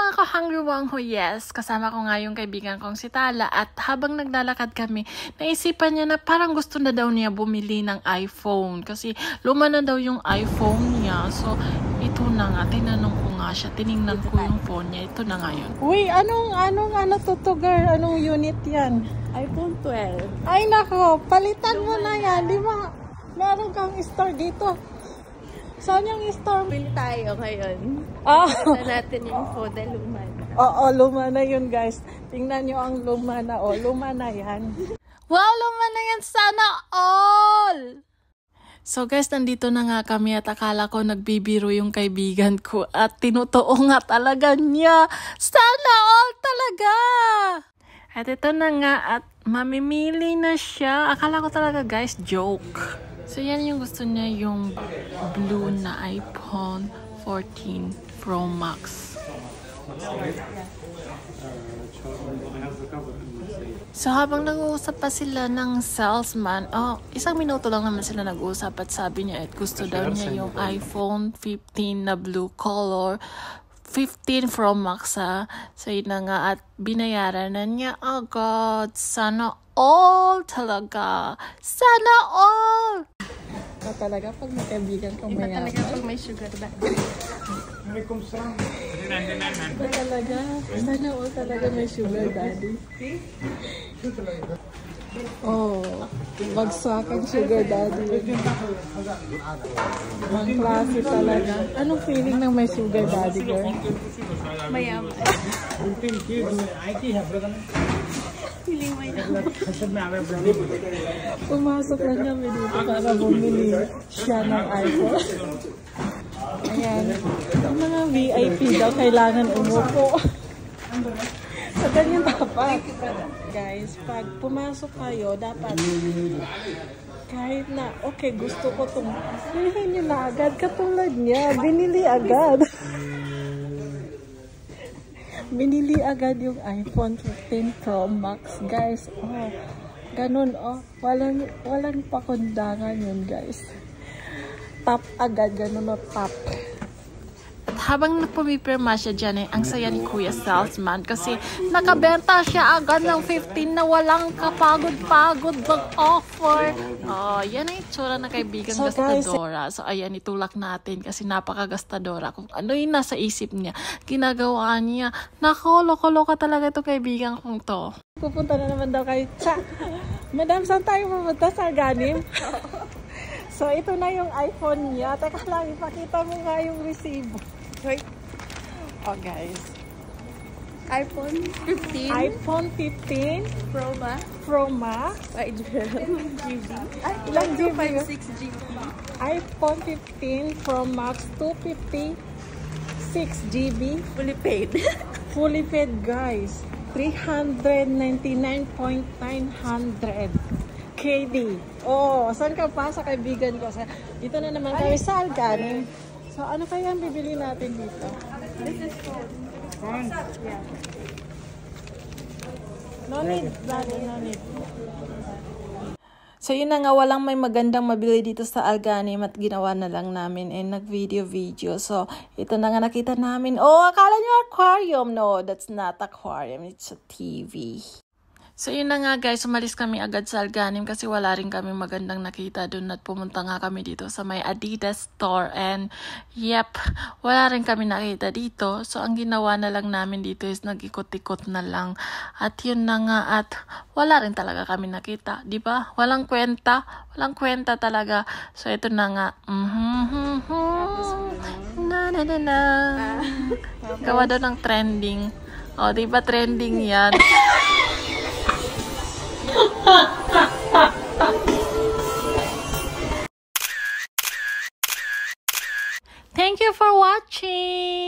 mga ka-hungry wangho, yes, kasama ko nga yung kaibigan kong si Tala at habang naglalakad kami, naisipan niya na parang gusto na daw niya bumili ng iPhone kasi luma na daw yung iPhone niya. So, ito na nga, tinanong ko nga siya, tiningnan ko yung phone niya, ito na nga yun. Uy, ano to girl? Anong unit yan? iPhone 12. Ay nako, palitan mo na yan, di ba? Meron kang store dito. Saan yung store? Bili tayo ngayon. Ito natin yung phone na luma na. Oo, luma na yun guys. Tingnan nyo ang luma na. Oh, luma na yan. Wow, luma na yan. Sana all! So guys, nandito na nga kami at akala ko nagbibiro yung kaibigan ko at tinutoo nga talaga niya. Sana all talaga! At ito na nga at mamimili na siya. Akala ko talaga guys, joke. So yan yung gusto niya, yung blue na iPhone 14 Pro Max. So habang nag-uusap pa sila ng salesman, isang minuto lang naman sila nag-uusap at sabi niya at gusto daw niya yung iPhone 15 na blue color. 15 Pro Max ha. So yun na nga at binayaran na niya agad. Sana all talaga. Sana all! Iba talaga pag may kaibigan kong Iba mayaman. talaga pag may sugar daddy. Iba talaga. Sana all talaga may sugar daddy. Oh, bagsakan sugar daddy. Ibang klase talaga. Anong feeling ng may sugar daddy, girl? Mayaman. Feeling mayaman. Pumasok lang kami dito para bumili siya ng iPhone. Ayan. Ang mga VIP daw kailangan umupo. So, ganyan dapat. Guys, pag pumasok kayo, dapat kahit na, okay, gusto ko itong bilhin nyo na agad. Katulad niya, binili agad. Binili agad yung iPhone 15 Pro Max, guys. Oh, ganun, oh. Walang pakundangan yun, guys. Tap agad, ganun, oh, tap. Habang nagpumipirma siya dyan ang saya ni Kuya Salesman kasi nakabenta siya agad ng 15 na walang kapagod-pagod mag-offer. Yan ang itsura na kaibigan gastadora. So ayan, itulak natin kasi napaka-gastadora. Kung ano yung nasa isip niya, ginagawa niya. Nako, loko-loka talaga ito kaibigan kong to. Pupunta na naman daw kayo. Madam, saan tayo pupunta? Sa Ganim? So ito na yung iPhone niya. Teka lang, ipakita mo nga yung resibo. Wait. Oh guys, iPhone 15 Pro Max 5 GB. Ilang GB? 56 GB. iPhone 15 Pro Max 256 GB. Fully paid guys. 399,900 KD. Oh, saan ka pa sa kaibigan ko? Dito na naman kami sa Alganim. So, ano kaya ang bibili natin dito? This is phone. Yeah. No need, daddy, no need. So, yun na nga, walang may magandang mabili dito sa Alganim at ginawa na lang namin nag-video. So, ito na nga nakita namin. Oh, akala nyo aquarium. No, that's not aquarium. It's a TV. So, yun na nga guys, umalis kami agad sa Alganim kasi wala rin kami magandang nakita dun at pumunta nga kami dito sa may Adidas store and yep, wala rin kami nakita dito. So, ang ginawa na lang namin dito is nag-ikot-ikot na lang at yun na nga at wala rin talaga kami nakita, di ba? Walang kwenta talaga. So, ito na nga. Gawa daw ng trending. O, di ba trending yan? Thank you for watching.